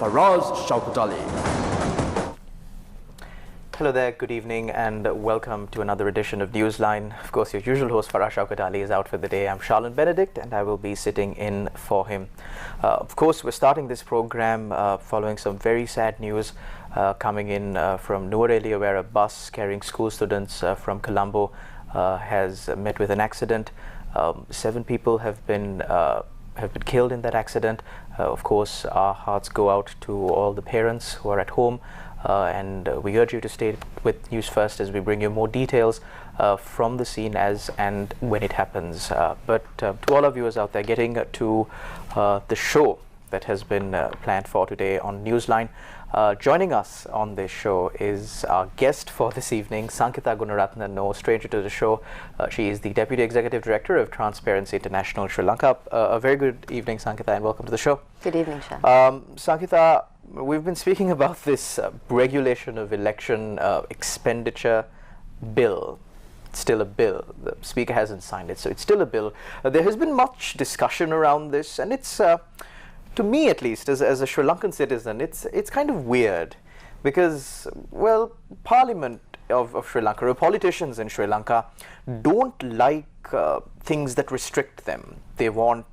Faraz Shaukat Ali. Hello there, good evening and welcome to another edition of Newsline. Of course, your usual host Faraz Shaukat Ali is out for the day. I'm Charlene Benedict and I will be sitting in for him. Of course, we're starting this program following some very sad news coming in from Nuwara, where a bus carrying school students from Colombo has met with an accident. 7 people have been killed in that accident. Of course, our hearts go out to all the parents who are at home. And we urge you to stay with News First as we bring you more details from the scene as and when it happens. But to all our viewers out there, getting to the show that has been planned for today on Newsline. Joining us on this show is our guest for this evening, Sankitha Gunaratne, no stranger to the show. She is the Deputy Executive Director of Transparency International Sri Lanka. A very good evening, Sankitha, and welcome to the show. Good evening, Shah. Sankitha, we've been speaking about this regulation of election expenditure bill. It's still a bill. The Speaker hasn't signed it, so it's still a bill. There has been much discussion around this, and it's to me, at least, as a Sri Lankan citizen, it's kind of weird because, well, Parliament of Sri Lanka, or politicians in Sri Lanka, don't like things that restrict them. They want,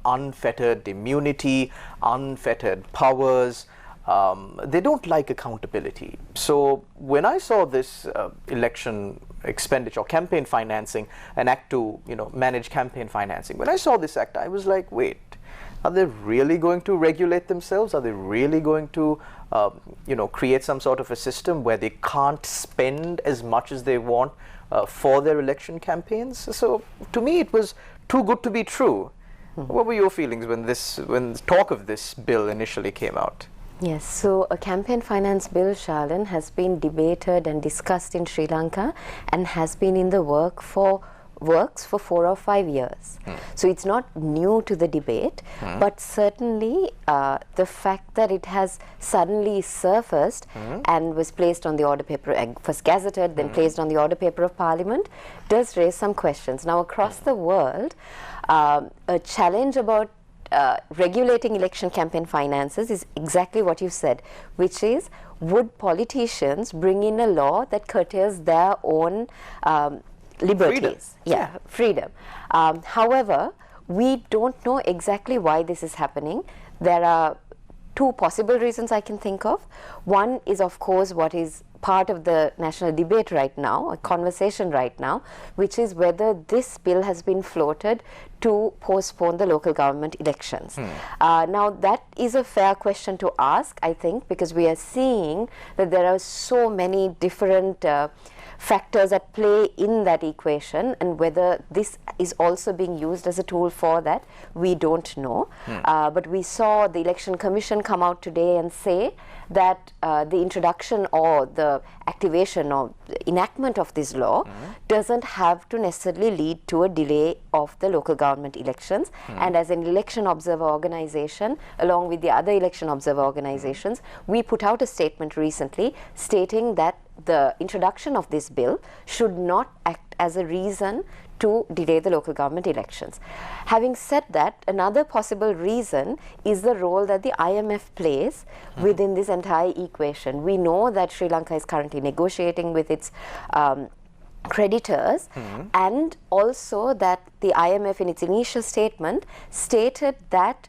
unfettered immunity, unfettered powers. They don't like accountability. So when I saw this election expenditure, campaign financing, an act to manage campaign financing, when I saw this act, I was like, wait. Are they really going to regulate themselves? Are they really going to, create some sort of a system where they can't spend as much as they want for their election campaigns? So, to me, it was too good to be true. What were your feelings when talk of this bill initially came out? Yes, so a campaign finance bill, Charlene, has been debated and discussed in Sri Lanka and has been in the works for 4 or 5 years. So it's not new to the debate, but certainly the fact that it has suddenly surfaced and was placed on the order paper, first gazetted, then placed on the order paper of Parliament, does raise some questions. Now, across the world, a challenge about regulating election campaign finances is exactly what you said, which is, would politicians bring in a law that curtails their own liberties, freedom. However, we don't know exactly why this is happening. There are 2 possible reasons I can think of. One is, of course, what is part of the national debate right now, a conversation right now, which is whether this bill has been floated to postpone the local government elections. Now, that is a fair question to ask, I think, because we are seeing that there are so many different factors at play in that equation, and whether this is also being used as a tool for that, we don't know. But we saw the Election Commission come out today and say that the introduction or the activation or enactment of this law doesn't have to necessarily lead to a delay of the local government elections. And as an election observer organization, along with the other election observer organizations, we put out a statement recently stating that the introduction of this bill should not act as a reason to delay the local government elections. Having said that, another possible reason is the role that the IMF plays within this entire equation. We know that Sri Lanka is currently negotiating with its creditors, and also that the IMF in its initial statement stated that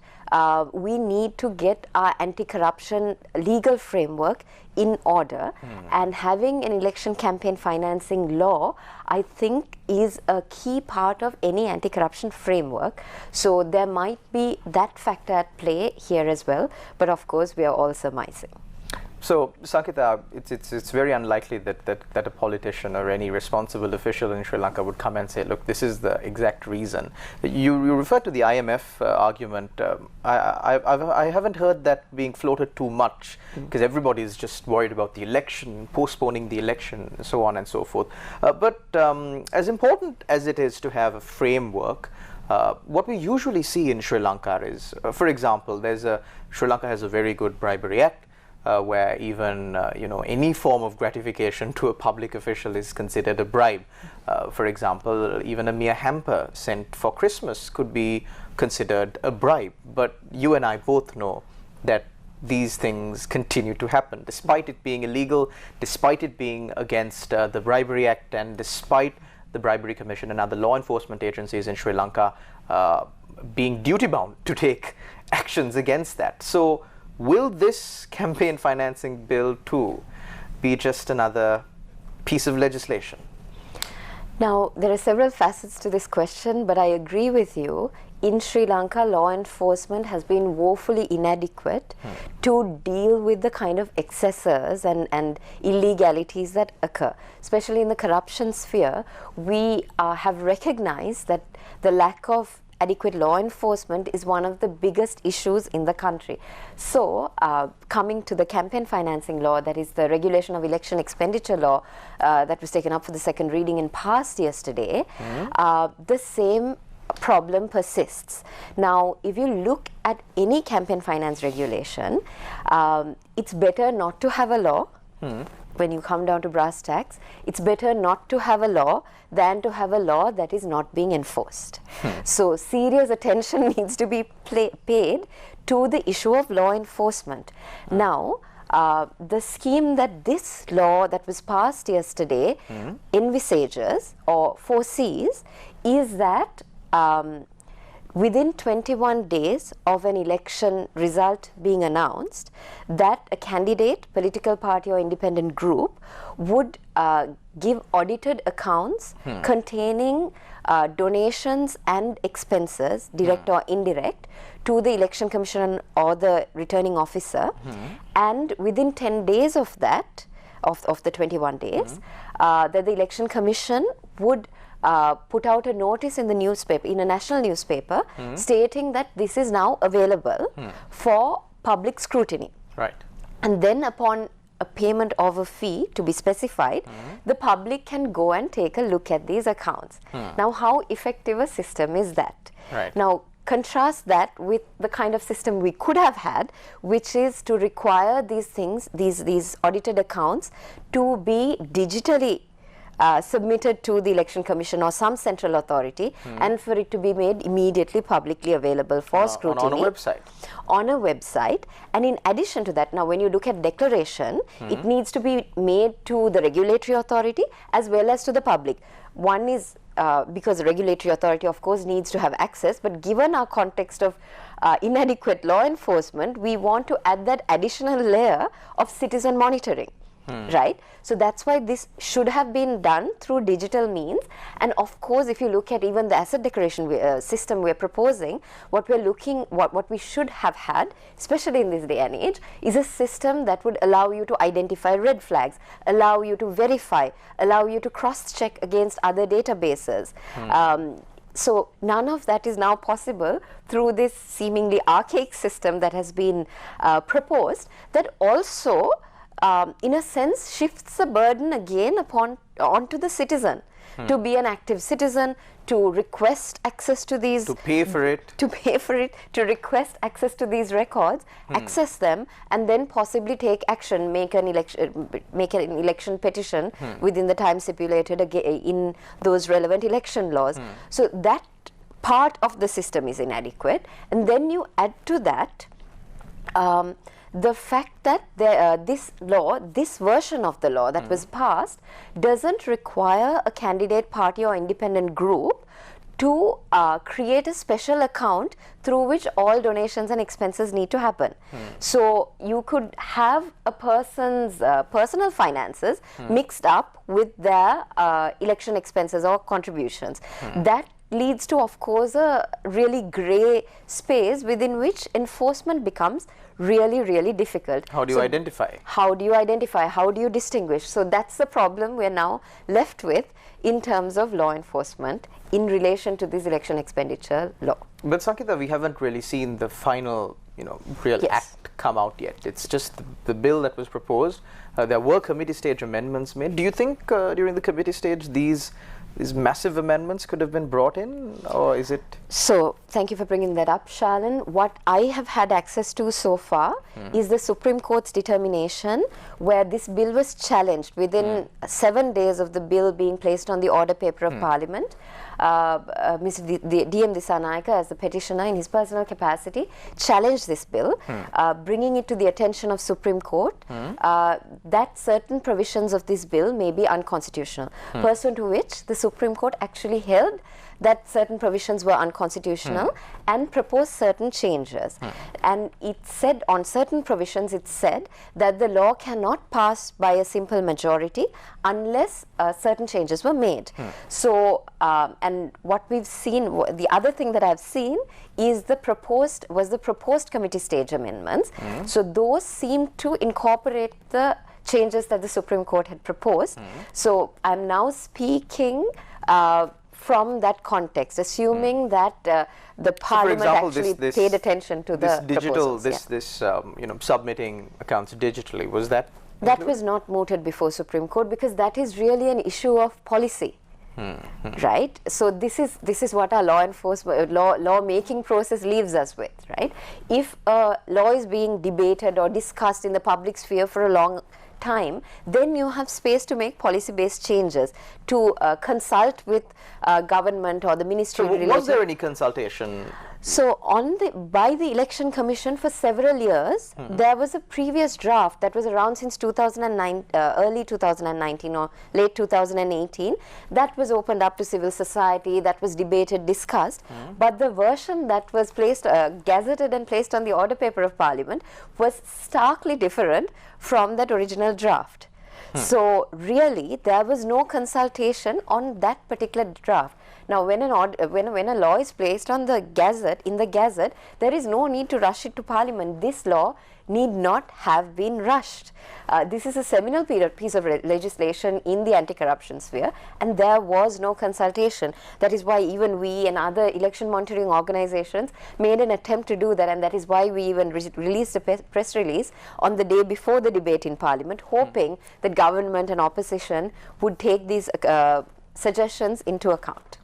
we need to get our anti-corruption legal framework in order, and having an election campaign financing law, I think, is a key part of any anti-corruption framework. So there might be that factor at play here as well, but of course we are all surmising. So, Sankitha, it's very unlikely that a politician or any responsible official in Sri Lanka would come and say, look, this is the exact reason. You refer to the IMF argument. I haven't heard that being floated too much, because everybody is just worried about the election, postponing the election, and so on and so forth. But as important as it is to have a framework, what we usually see in Sri Lanka is, for example, Sri Lanka has a very good bribery act, where even any form of gratification to a public official is considered a bribe. For example, even a mere hamper sent for Christmas could be considered a bribe. But you and I both know that these things continue to happen, despite it being illegal, despite it being against the Bribery Act, and despite the Bribery Commission and other law enforcement agencies in Sri Lanka being duty-bound to take actions against that. So will this campaign financing bill too be just another piece of legislation? Now, there are several facets to this question, but I agree with you. In Sri Lanka, law enforcement has been woefully inadequate to deal with the kind of excesses and illegalities that occur. Especially in the corruption sphere, we have recognized that the lack of adequate law enforcement is one of the biggest issues in the country. So, coming to the campaign financing law, that is the regulation of election expenditure law that was taken up for the second reading and passed yesterday, the same problem persists. Now, if you look at any campaign finance regulation, it's better not to have a law. When you come down to brass tacks, it's better not to have a law than to have a law that is not being enforced. So serious attention needs to be paid to the issue of law enforcement. Now, the scheme that this law that was passed yesterday envisages or foresees is that within 21 days of an election result being announced, that a candidate, political party or independent group would give audited accounts containing donations and expenses, direct or indirect, to the election commission or the returning officer, and within 10 days of that, of the 21 days, that the election commission would put out a notice in the newspaper, in a national newspaper, stating that this is now available for public scrutiny. Right. And then upon a payment of a fee to be specified, the public can go and take a look at these accounts. Now, how effective a system is that? Right. Now, contrast that with the kind of system we could have had, which is to require these things, these audited accounts, to be digitally submitted to the election commission or some central authority, and for it to be made immediately publicly available for scrutiny. On a website. On a website. And in addition to that, now when you look at declaration, it needs to be made to the regulatory authority as well as to the public. One is because the regulatory authority of course needs to have access, but given our context of inadequate law enforcement, we want to add that additional layer of citizen monitoring. Right? So that's why this should have been done through digital means. And of course, if you look at even the asset declaration system we're proposing, what we should have had, especially in this day and age, is a system that would allow you to identify red flags, allow you to verify, allow you to cross-check against other databases. So none of that is now possible through this seemingly archaic system that has been proposed, that also in a sense shifts the burden again onto the citizen to be an active citizen, to request access to these, to pay for it, to request access to these records, access them, and then possibly take action, make an election petition within the time stipulated in those relevant election laws. So that part of the system is inadequate, and then you add to that the fact that this version of the law that was passed doesn't require a candidate, party or independent group to create a special account through which all donations and expenses need to happen. So you could have a person's personal finances mixed up with their election expenses or contributions. That leads to, of course, a really grey space within which enforcement becomes really, really difficult. How do you identify? How do you identify? How do you distinguish? So that's the problem we're now left with in terms of law enforcement in relation to this election expenditure law. But Sankita, we haven't really seen the final, real act come out yet. It's just the bill that was proposed. There were committee stage amendments made. Do you think during the committee stage these massive amendments could have been brought in, or is it? So, thank you for bringing that up, Shalin. What I have had access to so far is the Supreme Court's determination where this bill was challenged within 7 days of the bill being placed on the order paper of Parliament. Mr. D.M. Disanayake, as the petitioner in his personal capacity, challenged this bill, bringing it to the attention of Supreme Court that certain provisions of this bill may be unconstitutional, pursuant to which the Supreme Court actually held that certain provisions were unconstitutional and proposed certain changes. And it said on certain provisions, it said that the law cannot pass by a simple majority unless certain changes were made. So, and what we've seen, the other thing that I've seen is the proposed committee stage amendments. So those seem to incorporate the changes that the Supreme Court had proposed. So I'm now speaking from that context, assuming that the Parliament actually paid attention to the proposals. Submitting accounts digitally, was that? That was not mooted before Supreme Court, because that is really an issue of policy. Right? So this is what our law making process leaves us with, right? If a law is being debated or discussed in the public sphere for a long time, then you have space to make policy-based changes, to consult with government or the ministry. So was there any consultation? So by the Election Commission for several years, there was a previous draft that was around since 2009, early 2019 or late 2018, that was opened up to civil society, that was debated, discussed, but the version that was placed, gazetted and placed on the order paper of Parliament was starkly different from that original draft. So really, there was no consultation on that particular draft. Now, when a law is placed on the Gazette, there is no need to rush it to Parliament. This law need not have been rushed. This is a seminal piece of legislation in the anti-corruption sphere, and there was no consultation. That is why even we and other election monitoring organizations made an attempt to do that, and that is why we even released a press release on the day before the debate in Parliament, hoping that government and opposition would take these suggestions into account.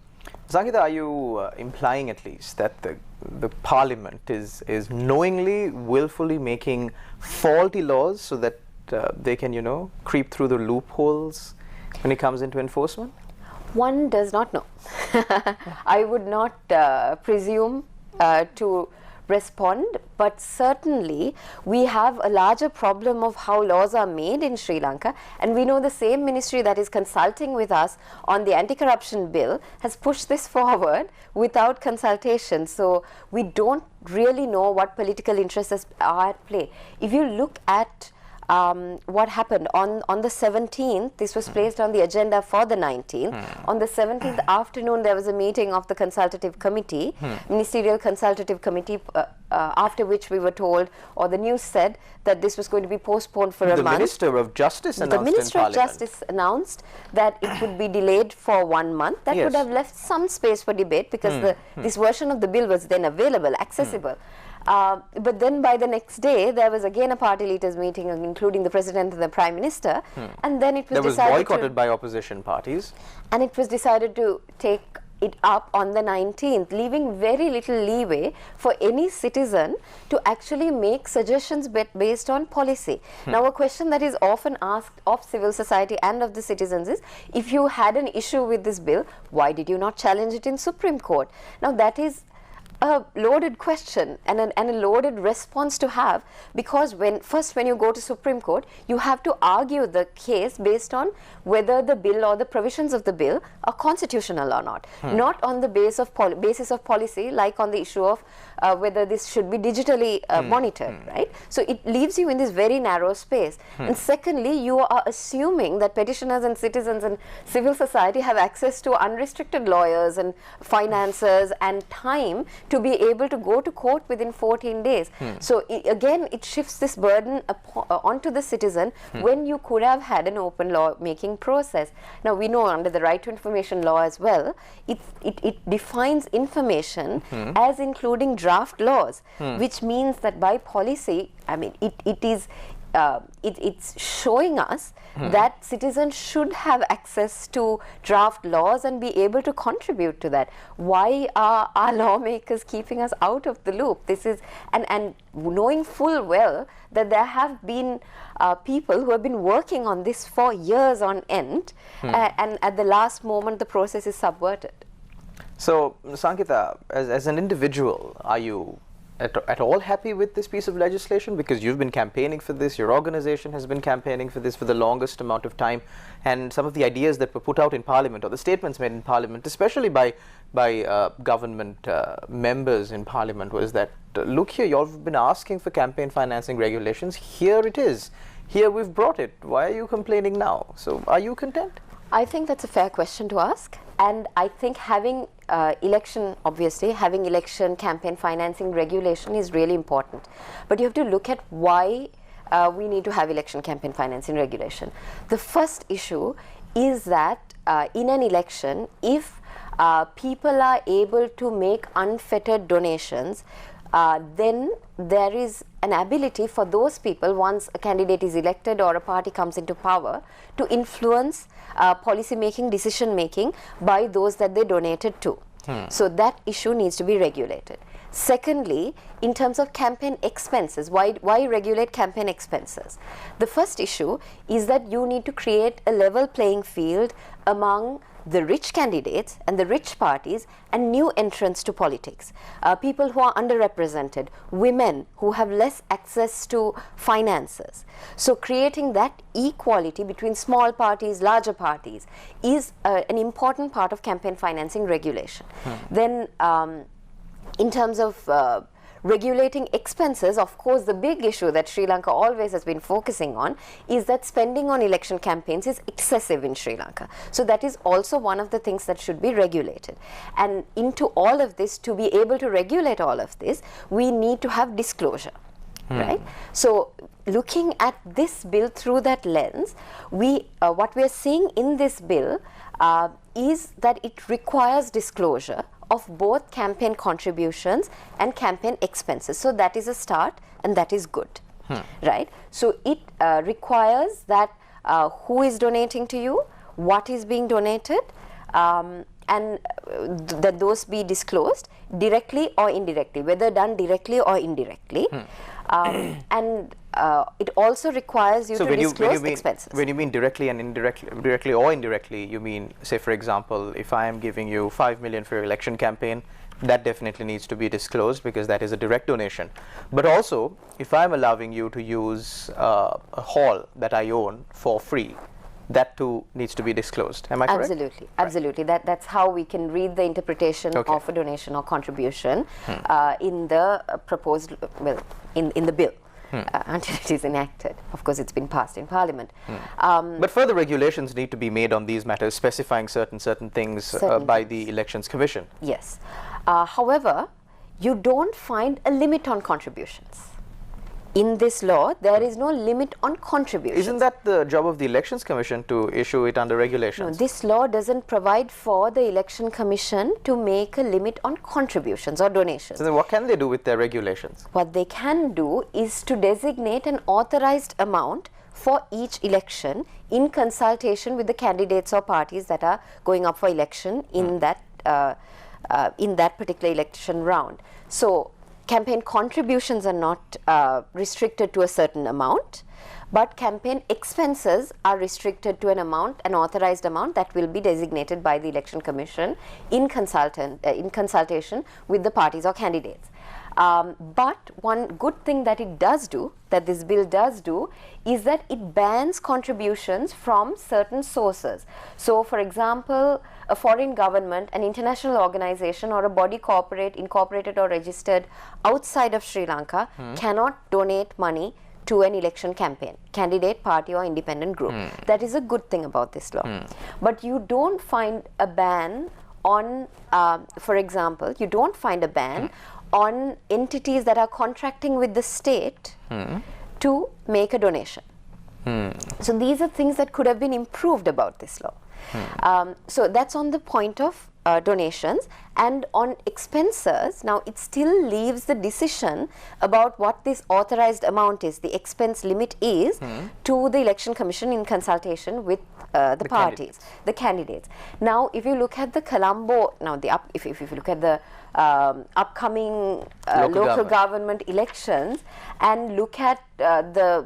Sangeeta, are you implying at least that the Parliament is knowingly, willfully making faulty laws so that they can, creep through the loopholes when it comes into enforcement? One does not know. I would not presume to respond, but certainly we have a larger problem of how laws are made in Sri Lanka, and we know the same ministry that is consulting with us on the anti-corruption bill has pushed this forward without consultation. So we don't really know what political interests are at play. If you look at what happened on the 17th, this was placed on the agenda for the 19th. On the 17th afternoon, there was a meeting of the consultative committee, ministerial consultative committee, after which we were told, or the news said, that this was going to be postponed for a month. The Minister of Justice announced in Parliament. The Minister of Justice announced that it would be delayed for 1 month. That would have left some space for debate, because this version of the bill was then available, accessible. But then by the next day, there was again a party leaders meeting, including the President and the Prime Minister, and then it was decided boycotted by opposition parties. And it was decided to take it up on the 19th, leaving very little leeway for any citizen to actually make suggestions based on policy. Now, a question that is often asked of civil society and of the citizens is, if you had an issue with this bill, why did you not challenge it in Supreme Court? Now, that is a loaded question and a loaded response to have, because when you go to Supreme Court, you have to argue the case based on whether the bill or the provisions of the bill are constitutional or not, not on the basis of policy, like on the issue of whether this should be digitally monitored, right? So it leaves you in this very narrow space. And secondly, you are assuming that petitioners and citizens and civil society have access to unrestricted lawyers and financiers and time to be able to go to court within 14 days. So again, it shifts this burden onto the citizen when you could have had an open law-making process. Now, we know under the Right to Information law as well, it defines information as including draft laws, which means that by policy, I mean, it's showing us that citizens should have access to draft laws and be able to contribute to that. Why are our lawmakers keeping us out of the loop? This is, and knowing full well that there have been people who have been working on this for years on end, and at the last moment the process is subverted. So, Sankita, as an individual, are you at all happy with this piece of legislation? Because you've been campaigning for this, your organization has been campaigning for this for the longest amount of time, and some of the ideas that were put out in Parliament, or the statements made in Parliament, especially by government members in Parliament, was that, look here, you all have been asking for campaign financing regulations, here it is. Here we've brought it. Why are you complaining now? So, are you content? I think that's a fair question to ask, and I think having having election campaign financing regulation is really important. But you have to look at why we need to have election campaign financing regulation. The first issue is that in an election, if people are able to make unfettered donations, then there is an ability for those people, once a candidate is elected or a party comes into power, to influence policy making, decision making by those that they donated to. So that issue needs to be regulated. Secondly, in terms of campaign expenses, why regulate campaign expenses? The first issue is that you need to create a level playing field among the rich candidates and the rich parties and new entrants to politics, people who are underrepresented, women who have less access to finances. So creating that equality between small parties, larger parties is an important part of campaign financing regulation. Then in terms of regulating expenses, of course, the big issue that Sri Lanka always has been focusing on is that spending on election campaigns is excessive in Sri Lanka. So that is also one of the things that should be regulated. And into all of this, to be able to regulate all of this, we need to have disclosure, right? So looking at this bill through that lens, what we are seeing in this bill is that it requires disclosure of both campaign contributions and campaign expenses. So that is a start, and that is good, right? So it requires that who is donating to you, what is being donated, and that those be disclosed directly or indirectly, whether done directly or indirectly. And it also requires you to disclose expenses. When you mean directly and indirectly, directly or indirectly, you mean, say for example, if I am giving you 5 million for your election campaign, that definitely needs to be disclosed because that is a direct donation. But also, if I'm allowing you to use a hall that I own for free, that too needs to be disclosed. Am I correct? Absolutely, absolutely. Right. That's how we can read the interpretation of a donation or contribution in the proposed, well, in the bill. Until it is enacted. Of course, it's been passed in Parliament. But further regulations need to be made on these matters, specifying certain things by the Elections Commission. Yes. However, you don't find a limit on contributions. In this law, there is no limit on contributions. Isn't that the job of the Elections Commission to issue it under regulations? No, this law doesn't provide for the Election Commission to make a limit on contributions or donations. So then what can they do with their regulations? What they can do is to designate an authorized amount for each election in consultation with the candidates or parties that are going up for election in that particular election round. So campaign contributions are not restricted to a certain amount, but campaign expenses are restricted to an amount, an authorized amount that will be designated by the Election Commission in consultation with the parties or candidates. But one good thing that it does do, that this bill does do, is that it bans contributions from certain sources. So, for example, a foreign government, an international organization, or a body corporate, incorporated or registered outside of Sri Lanka cannot donate money to an election campaign, candidate, party, or independent group. That is a good thing about this law. But you don't find a ban on, for example, you don't find a ban on entities that are contracting with the state to make a donation. So these are things that could have been improved about this law. So that's on the point of donations. And on expenses, now it still leaves the decision about what this authorized amount is, the expense limit is, to the Election Commission in consultation with the parties, the candidates. Now, if you look at the Colombo, now if you look at the upcoming local government elections and look at the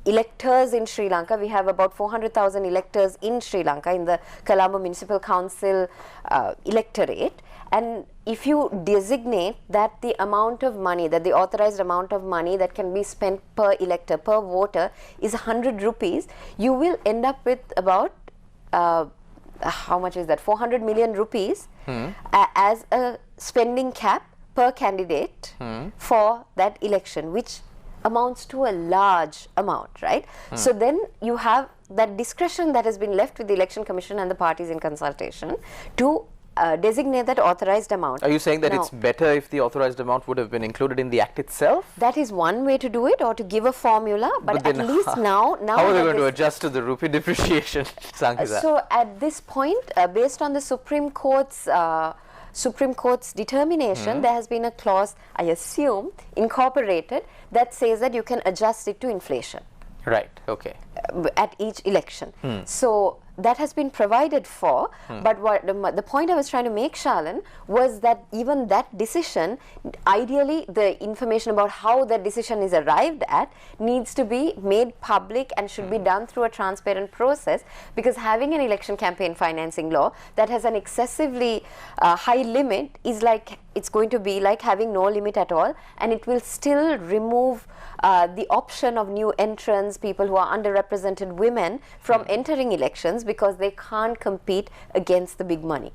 electors in Sri Lanka. We have about 400,000 electors in Sri Lanka in the Colombo Municipal Council electorate. And if you designate that the amount of money, that the authorized amount of money that can be spent per elector, per voter is 100 rupees, you will end up with about, how much is that, 400 million rupees as a spending cap per candidate for that election, which amounts to a large amount, right? So then you have that discretion that has been left with the Election Commission and the parties in consultation to designate that authorized amount. Are you saying that it's better if the authorized amount would have been included in the Act itself? That is one way to do it, or to give a formula, but at least now how are they going to adjust to the rupee depreciation, Sankita? So at this point, based on the Supreme Court's determination, there has been a clause, I assume, incorporated that says that you can adjust it to inflation. Right, okay. At each election. So that has been provided for, but what the point I was trying to make, Shalan, was that even that decision, ideally the information about how that decision is arrived at needs to be made public and should be done through a transparent process, because having an election campaign financing law that has an excessively high limit is like, it's going to be like having no limit at all, and it will still remove the option of new entrants, people who are underrepresented women, from entering elections, because they can't compete against the big money.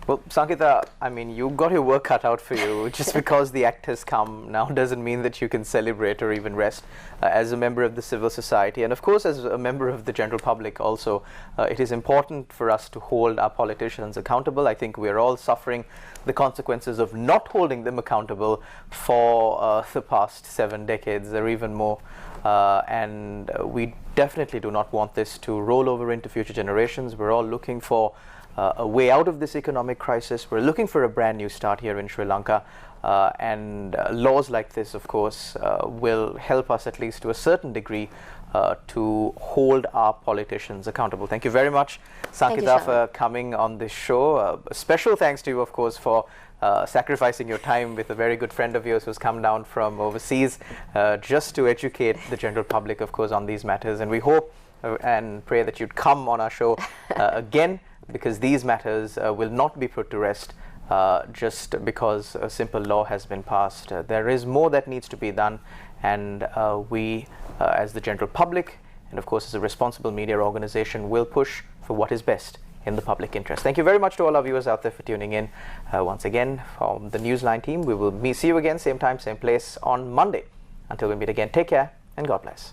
Well, Sankita, I mean, you got your work cut out for you. Just because the act has come now doesn't mean that you can celebrate or even rest. As a member of the civil society, and of course as a member of the general public also, it is important for us to hold our politicians accountable. I think we're all suffering the consequences of not holding them accountable for the past 7 decades or even more. And we definitely do not want this to roll over into future generations. We're all looking for a way out of this economic crisis. We're looking for a brand new start here in Sri Lanka, and laws like this, of course, will help us, at least to a certain degree, to hold our politicians accountable. Thank you very much, Sankita, for coming on this show. A special thanks to you, of course, for sacrificing your time with a very good friend of yours who's come down from overseas just to educate the general public, of course, on these matters. And we hope and pray that you'd come on our show again, because these matters will not be put to rest just because a simple law has been passed. There is more that needs to be done, and we, as the general public, and of course as a responsible media organization, will push for what is best in the public interest. Thank you very much to all our viewers out there for tuning in. Once again, from the Newsline team, we will see you again, same time, same place on Monday. Until we meet again, take care and God bless.